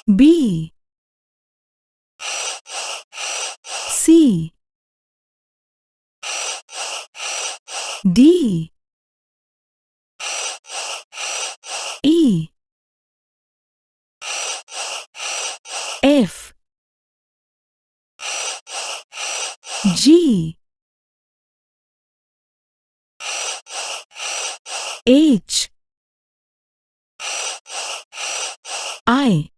B C D E F G H I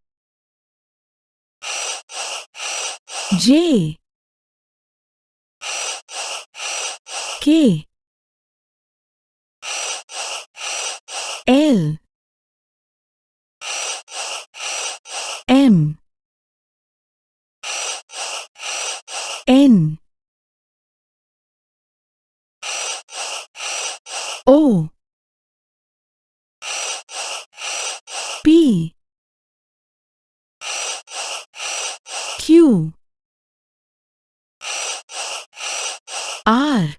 J K L M N O P Q R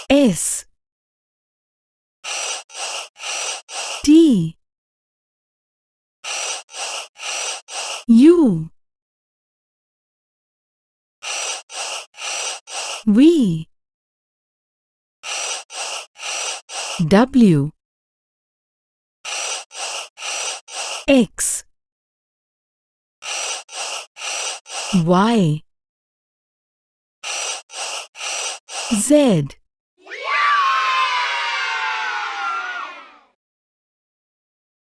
S T U V W X Y Z